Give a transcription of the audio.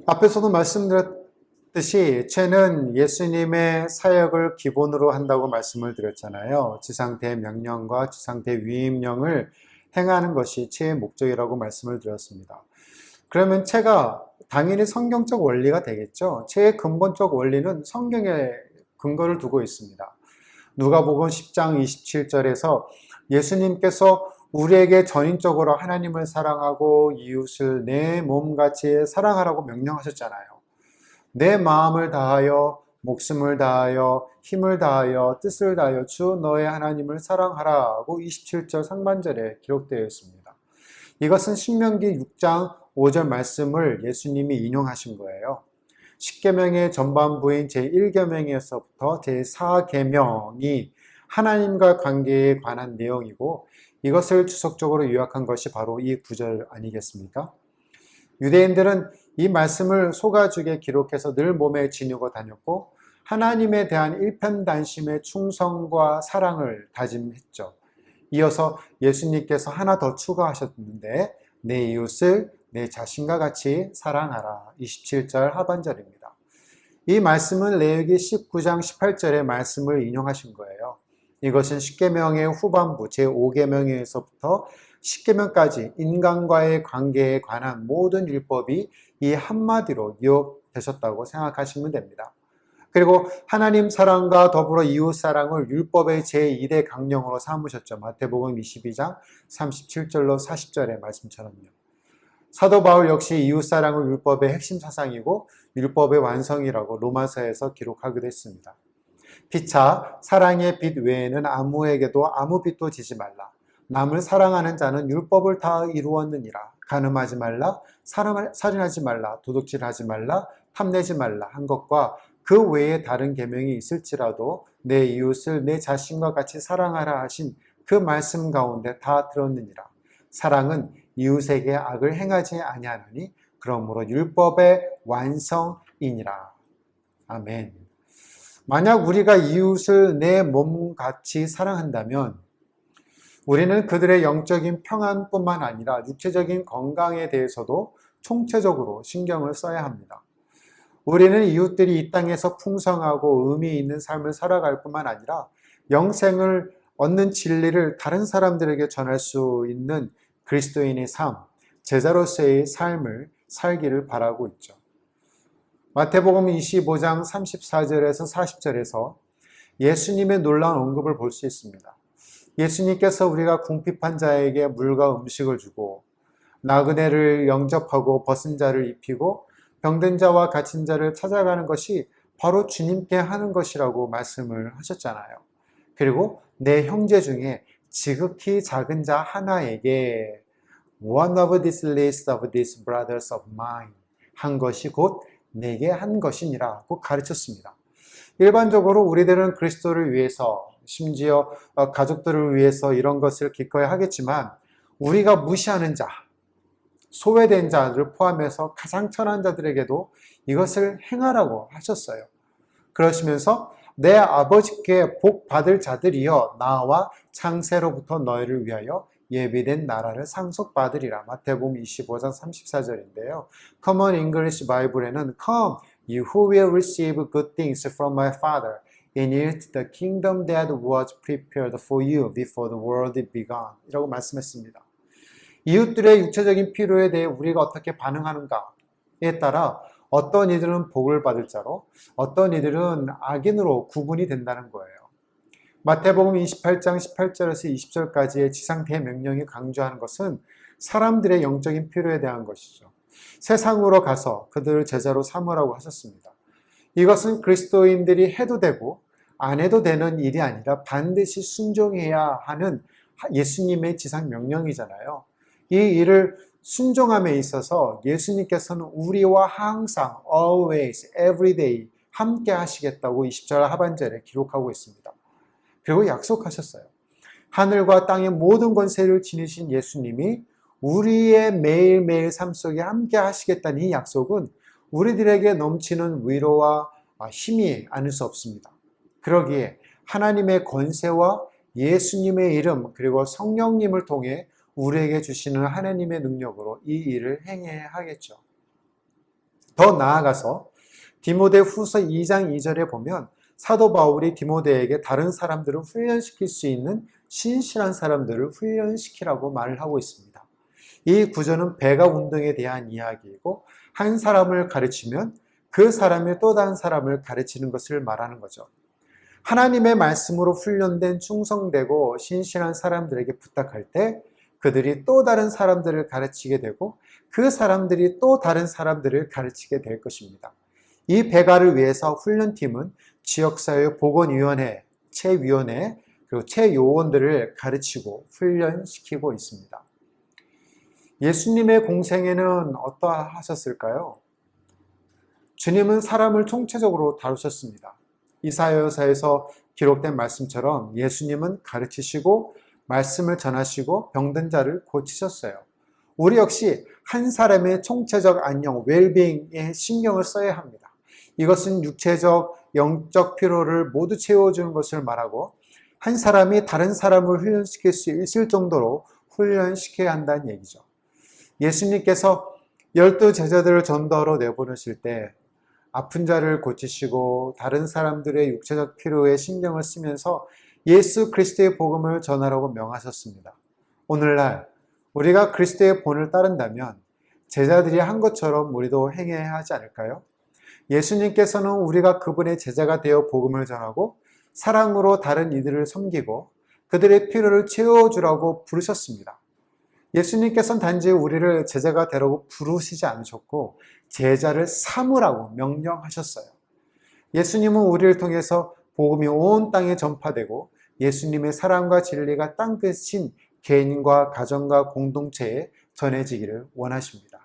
앞에서도 말씀드렸듯이 죄는 예수님의 사역을 기본으로 한다고 말씀을 드렸잖아요. 지상대 명령과 지상대 위임령을 행하는 것이 죄의 목적이라고 말씀을 드렸습니다. 그러면 죄가 당연히 성경적 원리가 되겠죠. 죄의 근본적 원리는 성경에 근거를 두고 있습니다. 누가복음 10장 27절에서 예수님께서 우리에게 전인적으로 하나님을 사랑하고 이웃을 내 몸같이 사랑하라고 명령하셨잖아요. 내 마음을 다하여 목숨을 다하여 힘을 다하여 뜻을 다하여 주 너의 하나님을 사랑하라고 27절 상반절에 기록되어 있습니다. 이것은 신명기 6장 5절 말씀을 예수님이 인용하신 거예요. 10계명의 전반부인 제1계명에서부터 제4계명이 하나님과 관계에 관한 내용이고 이것을 주석적으로 요약한 것이 바로 이 구절 아니겠습니까? 유대인들은 이 말씀을 소가죽에 기록해서 늘 몸에 지니고 다녔고 하나님에 대한 일편단심의 충성과 사랑을 다짐했죠. 이어서 예수님께서 하나 더 추가하셨는데 내 이웃을 내 자신과 같이 사랑하라. 27절 하반절입니다. 이 말씀은 레위기 19장 18절의 말씀을 인용하신 거예요. 이것은 10계명의 후반부 제5계명에서부터 10계명까지 인간과의 관계에 관한 모든 율법이 이 한마디로 기록되셨다고 생각하시면 됩니다. 그리고 하나님 사랑과 더불어 이웃 사랑을 율법의 제2대 강령으로 삼으셨죠. 마태복음 22장 37절로 40절의 말씀처럼요. 사도 바울 역시 이웃 사랑은 율법의 핵심 사상이고 율법의 완성이라고 로마서에서 기록하기도 했습니다. 피차 사랑의 빚 외에는 아무에게도 아무 빚도 지지 말라. 남을 사랑하는 자는 율법을 다 이루었느니라. 간음하지 말라, 살인하지 말라, 도둑질하지 말라, 탐내지 말라 한 것과 그 외에 다른 계명이 있을지라도 내 이웃을 내 자신과 같이 사랑하라 하신 그 말씀 가운데 다 들었느니라. 사랑은 이웃에게 악을 행하지 아니하나니 그러므로 율법의 완성이니라. 아멘. 만약 우리가 이웃을 내 몸같이 사랑한다면 우리는 그들의 영적인 평안뿐만 아니라 육체적인 건강에 대해서도 총체적으로 신경을 써야 합니다. 우리는 이웃들이 이 땅에서 풍성하고 의미 있는 삶을 살아갈 뿐만 아니라 영생을 얻는 진리를 다른 사람들에게 전할 수 있는 그리스도인의 삶, 제자로서의 삶을 살기를 바라고 있죠. 마태복음 25장 34절에서 40절에서 예수님의 놀라운 언급을 볼 수 있습니다. 예수님께서 우리가 궁핍한 자에게 물과 음식을 주고 나그네를 영접하고 벗은 자를 입히고 병든 자와 갇힌 자를 찾아가는 것이 바로 주님께 하는 것이라고 말씀을 하셨잖아요. 그리고 내 형제 중에 지극히 작은 자 하나에게 one of this list of these brothers of mine 한 것이 곧 내게 한 것이니라고 가르쳤습니다. 일반적으로 우리들은 그리스도를 위해서 심지어 가족들을 위해서 이런 것을 기꺼이 하겠지만 우리가 무시하는 자, 소외된 자들을 포함해서 가장 천한 자들에게도 이것을 행하라고 하셨어요. 그러시면서 내 아버지께 복 받을 자들이여 나와 창세로부터 너희를 위하여 예비된 나라를 상속받으리라. 마태복음 25장 34절인데요. Common English Bible에는 Come, you who will receive good things from my Father, inherit the kingdom that was prepared for you before the world began. 이라고 말씀했습니다. 이웃들의 육체적인 필요에 대해 우리가 어떻게 반응하는가에 따라 어떤 이들은 복을 받을 자로 어떤 이들은 악인으로 구분이 된다는 거예요. 마태복음 28장 18절에서 20절까지의 지상대 명령이 강조하는 것은 사람들의 영적인 필요에 대한 것이죠. 세상으로 가서 그들을 제자로 삼으라고 하셨습니다. 이것은 그리스도인들이 해도 되고 안 해도 되는 일이 아니라 반드시 순종해야 하는 예수님의 지상 명령이잖아요. 이 일을 순종함에 있어서 예수님께서는 우리와 항상 always, every day 함께 하시겠다고 20절 하반절에 기록하고 있습니다. 그리고 약속하셨어요. 하늘과 땅의 모든 권세를 지니신 예수님이 우리의 매일매일 삶 속에 함께 하시겠다는 이 약속은 우리들에게 넘치는 위로와 힘이 아닐 수 없습니다. 그러기에 하나님의 권세와 예수님의 이름 그리고 성령님을 통해 우리에게 주시는 하나님의 능력으로 이 일을 행해야 하겠죠. 더 나아가서 디모데 후서 2장 2절에 보면 사도 바울이 디모데에게 다른 사람들을 훈련시킬 수 있는 신실한 사람들을 훈련시키라고 말을 하고 있습니다. 이 구절은 배가 운동에 대한 이야기이고 한 사람을 가르치면 그 사람이 또 다른 사람을 가르치는 것을 말하는 거죠. 하나님의 말씀으로 훈련된 충성되고 신실한 사람들에게 부탁할 때 그들이 또 다른 사람들을 가르치게 되고 그 사람들이 또 다른 사람들을 가르치게 될 것입니다. 이 배가를 위해서 훈련팀은 지역사회 보건위원회, 체위원회, 그리고 체요원들을 가르치고 훈련시키고 있습니다. 예수님의 공생애는 어떠하셨을까요? 주님은 사람을 총체적으로 다루셨습니다. 이사야서에서 기록된 말씀처럼 예수님은 가르치시고 말씀을 전하시고 병든 자를 고치셨어요. 우리 역시 한 사람의 총체적 안녕, 웰빙에 신경을 써야 합니다. 이것은 육체적, 영적 피로를 모두 채워주는 것을 말하고 한 사람이 다른 사람을 훈련시킬 수 있을 정도로 훈련시켜야 한다는 얘기죠. 예수님께서 12 제자들을 전도하러 내보내실 때 아픈 자를 고치시고 다른 사람들의 육체적 필요에 신경을 쓰면서 예수 그리스도의 복음을 전하라고 명하셨습니다. 오늘날 우리가 그리스도의 본을 따른다면 제자들이 한 것처럼 우리도 행해야 하지 않을까요? 예수님께서는 우리가 그분의 제자가 되어 복음을 전하고 사랑으로 다른 이들을 섬기고 그들의 필요를 채워주라고 부르셨습니다. 예수님께서는 단지 우리를 제자가 되라고 부르시지 않으셨고 제자를 삼으라고 명령하셨어요. 예수님은 우리를 통해서 복음이 온 땅에 전파되고 예수님의 사랑과 진리가 땅끝인 개인과 가정과 공동체에 전해지기를 원하십니다.